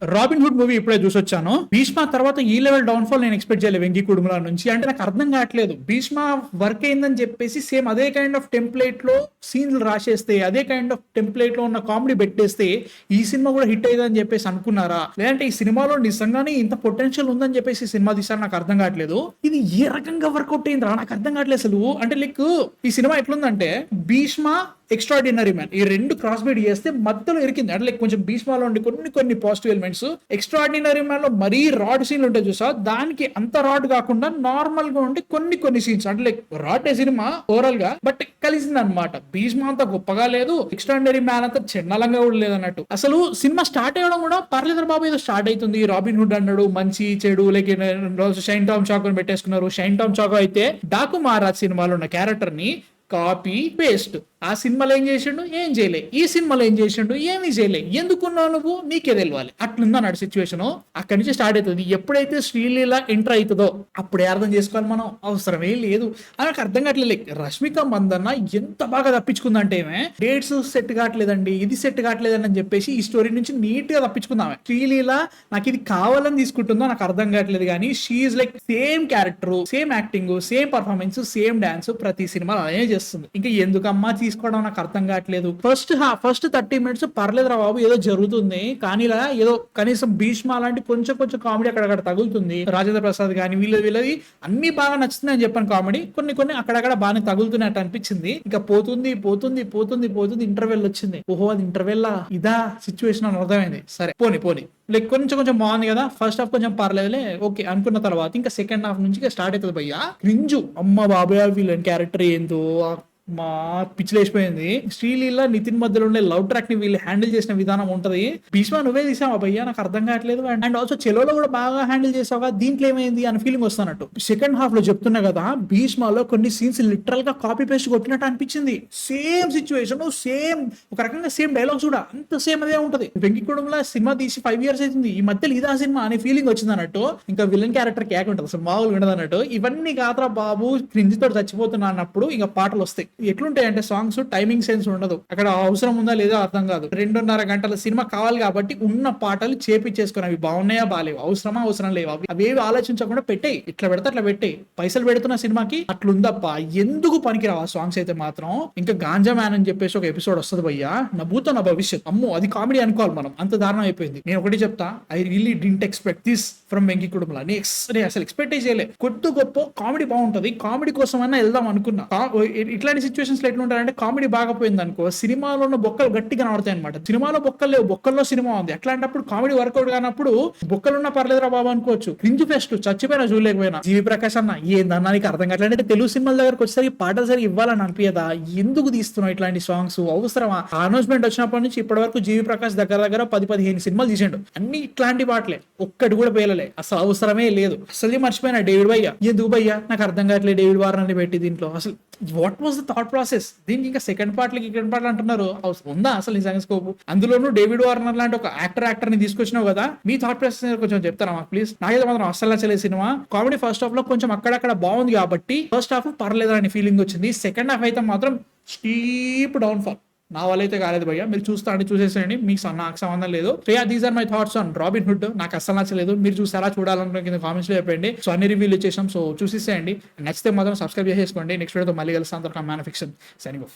Robin hood movie ఇప్పుడే చూసొచ్చాను. భీష్మ తర్వాత ఈ లెవెల్ డౌన్ ఫాల్ నేను ఎక్స్పెక్ట్ చేయలేదు వెంకీ కుడుముల నుంచి. అంటే నాకు అర్థం కావట్లేదు, భీష్మ వర్క్ అయిందని చెప్పేసి సేమ్ అదే కైండ్ ఆఫ్ టెంప్లెట్ లో సీన్లు రాసేస్తే, అదే కైండ్ ఆఫ్ టెంప్లెట్ లో ఉన్న కామెడీ పెట్టేస్తే ఈ సినిమా కూడా హిట్ అయ్యిందని చెప్పేసి అనుకున్నారా, లేదంటే ఈ సినిమాలో నిజంగానే ఇంత పొటెన్షియల్ ఉందని చెప్పేసి సినిమా తీసారు? నాకు అర్థం కావట్లేదు. ఇది ఏ రకంగా వర్కౌట్ అయిందిరా నాకు అర్థం కావట్లేదు అసలు. అంటే లైక్ ఈ సినిమా ఎట్లుందంటే భీష్మ ఎక్స్ట్రాడినరీ మ్యాన్ ఈ రెండు క్రాస్ బీట్ చేస్తే మధ్యలో ఇరికింది. అంటే లైక్ కొంచెం భీష్మలో ఉండి కొన్ని పాజిటివ్ ఎలిమెంట్స్, ఎక్స్ట్రాడినరీ మ్యాన్ లో మరీ రాడ్ సీన్లు ఉంటాయి చూసా, దానికి అంత రాడ్ కాకుండా నార్మల్ గా ఉండి కొన్ని సీన్స్ అంటే లైక్ రాడ్ సినిమా ఓవరాల్ గా బట్ కలిసింది అనమాట. భీష్మ అంతా గొప్పగా లేదు, ఎక్స్ట్రాడినరీ మ్యాన్ అంతా చిన్నలంగా కూడా లేదు అన్నట్టు. అసలు సినిమా స్టార్ట్ అయ్యడం కూడా పర్లేదు బాబు ఏదో స్టార్ట్ అవుతుంది, రాబిన్ హుడ్ అన్నాడు మంచి చెడు లైక్ షైన్ టామ్ చాకో పెట్టేసుకున్నారు. షైన్ టామ్ చాకో అయితే డాకు మహారాజ్ సినిమాలో ఉన్న క్యారెక్టర్ ని కాపీ పేస్ట్. ఆ సినిమాలో ఏం చేసిండు, ఏం చేయలే. ఈ సినిమాలో ఏం చేసిండు, ఏమీ చేయలే. ఎందుకున్నావు నువ్వు, నీకే తెలియాలి. అట్లుందన్నాడు సిచ్యువేషన్. అక్కడి నుంచి స్టార్ట్ అవుతుంది. ఎప్పుడైతే శ్రీలీల ఎంటర్ అవుతుందో అప్పుడే అర్థం చేసుకోవాలి మనం, అవసరమే లేదు అని నాకు అర్థం కావట్లేదు. రష్మిక మందన్న ఎంత బాగా తప్పించుకుందంటే డేట్స్ సెట్ కావట్లేదండి, ఇది సెట్ కావట్లేదని అని చెప్పేసి ఈ స్టోరీ నుంచి నీట్ గా తప్పించుకుందామే. శ్రీలీల నాకు ఇది కావాలని తీసుకుంటుందో నాకు అర్థం కావట్లేదు, కానీ she like same character, same acting, same performance, same dance ప్రతి సినిమాలో అదే చేస్తుంది. ఇంకా ఎందుకమ్మా తీసుకోవడం నాకు అర్థం కావట్లేదు. ఫస్ట్ 30 minutes పర్లేదురా బాబు ఏదో జరుగుతుంది, కానీ ఇలా ఏదో కనీసం భీష్మ అలాంటి కొంచెం కామెడీ అక్కడక్కడ తగులుతుంది. రాజేంద్ర ప్రసాద్ కానీ వీళ్ళది అన్ని బాగా నచ్చుతుంది అని చెప్పాను. కామెడీ కొన్ని అక్కడక్కడ బాగానే తగులుతున్నట్టు అనిపించింది. ఇంకా పోతుంది ఇంటర్వెల్ వచ్చింది. ఓహో అది ఇంటర్వెల్ ఇదా సిచ్యువేషన్ అని అర్థమైంది. సరే పోనీ లైక్ కొంచెం బాగుంది కదా, ఫస్ట్ హాఫ్ కొంచెం పర్లేదులే ఓకే అనుకున్న తర్వాత ఇంకా సెకండ్ హాఫ్ నుంచి స్టార్ట్ అవుతుంది భయ్యా క్రింజు. అమ్మ బాబాయ్ వీళ్ళని క్యారెక్టర్ ఏందో మా పిచ్చిలేసిపోయింది. శ్రీలీల నితిన్ మధ్యలో ఉండే లవ్ ట్రాక్ ని వీళ్ళు హ్యాండిల్ చేసిన విధానం ఉంటది. భీష్మ నువ్వే తీసావా భయ్యా నాకు అర్థం కావట్లేదు. అండ్ ఆల్సో చెలోలో కూడా బాగా హ్యాండిల్ చేసావా, దీంట్లో ఏమైంది అని ఫీలింగ్ వస్తున్నట్టు. సెకండ్ హాఫ్ లో చెప్తున్నా కదా, భీష్మలో కొన్ని సీన్స్ లిటరల్ గా కాపీ పేస్ట్ కొట్టినట్టు అనిపించింది. సేమ్ సిచ్యువేషన్, సేమ్ ఒక రకంగా సేమ్ డైలాగ్స్ కూడా అంత సేమ్ అదే ఉంటది. వెంకీ కుటుంబంలో సినిమా తీసి 5 years అవుతుంది, ఈ మధ్యలో ఇదా సినిమా అనే ఫీలింగ్ వచ్చింది అన్నట్టు. ఇంకా విలన్ క్యారెక్టర్ కేక్ ఉంటుంది అసలు మామూలుగా ఉండదు అన్నట్టు. ఇవన్నీ కాదురా బాబు క్రింజ్ తోటి చచ్చిపోతున్నా అన్నప్పుడు ఇంకా పాటలు వస్తాయి. ఎట్లుంటాయంటే సాంగ్స్ టైమింగ్ సెన్స్ ఉండదు, అక్కడ అవసరం ఉందా లేదో అర్థం కాదు. 2.5 గంటల సినిమా కావాలి కాబట్టి ఉన్న పాటలు చేపించేసుకుని అవి బాగున్నాయా బాగాలేవు, అవసరం లేవు, అవేవి ఆలోచించకుండా పెట్టేయి. ఇట్లా పెడితే అట్లా పెట్టేయి. పైసలు పెడుతున్న సినిమాకి అట్లుందప్ప, ఎందుకు పనికిరావు ఆ సాంగ్స్ అయితే మాత్రం. ఇంకా గాంజా మ్యాన్ అని చెప్పేసి ఒక ఎపిసోడ్ వస్తుంది భయ్యా, నా భూతం నా భవిష్యత్. అమ్మో అది కామెడీ అనుకోవాలి మనం, అంత దారుణం అయిపోయింది. నేను ఒకటి చెప్తా, I really didn't expect this from Venky కుటుంబ. నేను అసలు ఎక్స్పెక్ట్ చేయలే. కొద్ది గొప్ప కామెడీ బాగుంటది, కామెడీ కోసం అన్నా వెళ్దాం అనుకున్నా. ఇట్లాంటి సిచ్యువేషన్స్ ఎట్లుంటారంటే కామెడీ బాగపోయింది అనుకో సినిమాలో ఉన్న బొక్కలు గట్టిగా కనబడతాయి అనమాట. సినిమాలో బొక్కలు లేవు, బొక్కల్లో సినిమా ఉంది. అట్లాంటప్పుడు కామెడీ వర్కౌట్ కానప్పుడు బొక్కలున్నా పర్లేదురా బాబు అనుకోవచ్చు. క్రింజ్ ఫెస్ట్ చచ్చిపోయినా చూడలేకపోయినా. జీవి ప్రకాష్ అన్న ఏందన్నా నీకు అర్థం కావట్లేదు. అంటే తెలుగు సినిమాల దగ్గరకు వచ్చేసరికి పాటలు సరి ఇవ్వాలని అనిపించదా, ఎందుకు తీస్తున్నావు ఇట్లాంటి సాంగ్స్, అవసరమా? అనౌన్స్మెంట్ వచ్చినప్పటి నుంచి ఇప్పటి వరకు జీవి ప్రకాష్ దగ్గర 10-15 సినిమాలు తీసిండు, అన్ని ఇట్లాంటి పాటలే, ఒక్కటి కూడా పేలలే. అసలు అవసరమే లేదు. అసలు మర్చిపోయినా డేవిడ్ భయ్య, ఎందుకు భయ్యా నాకు అర్థం కావట్లేదు డేవిడ్ వార్నర్ని పెట్టి దీంట్లో. అసలు what was the thought process? దీనికి ఇంకా సెకండ్ పార్ట్లకి అంటున్నారు, ఉందా అసలు నిజంగా స్కోప్? అందులోనూ డేవిడ్ వార్నర్ లాంటి ఒక యాక్టర్ ని తీసుకొచ్చినావు కదా, మీ థాట్ ప్రాసెస్ కొంచెం చెప్తారా మాకు ప్లీజ్? నాకైతే మాత్రం అస్సలు నచ్చలేదు సినిమా. కామెడీ ఫస్ట్ హాఫ్ లో కొంచెం అక్కడక్కడ బాగుంది కాబట్టి ఫస్ట్ హాఫ్ పర్లేదు అని ఫీలింగ్ వచ్చింది. సెకండ్ హాఫ్ అయితే మాత్రం స్టీప్ డౌన్ ఫాల్. నా వల్ల అయితే కాలేదు భయ్య, మీరు చూసేసేయండి, మీకు నాకు సంబంధం లేదు. So yeah, these are my thoughts on Robin Hood. నాకు అస్సలు నచ్చలేదు. మీరు చూసారా, చూడాలనుకున్న కింద కామెంట్స్ లో చెప్పండి. సో అన్ని రివ్యూలు ఇచ్చేసాం, సో చూసేసేయండి. నచ్చితే మాత్రం సబ్స్క్రైబ్ చేసేసుకోండి. నెక్స్ట్ వీడియోతో మళ్ళీ కలుస్తాం. Man fiction signing off.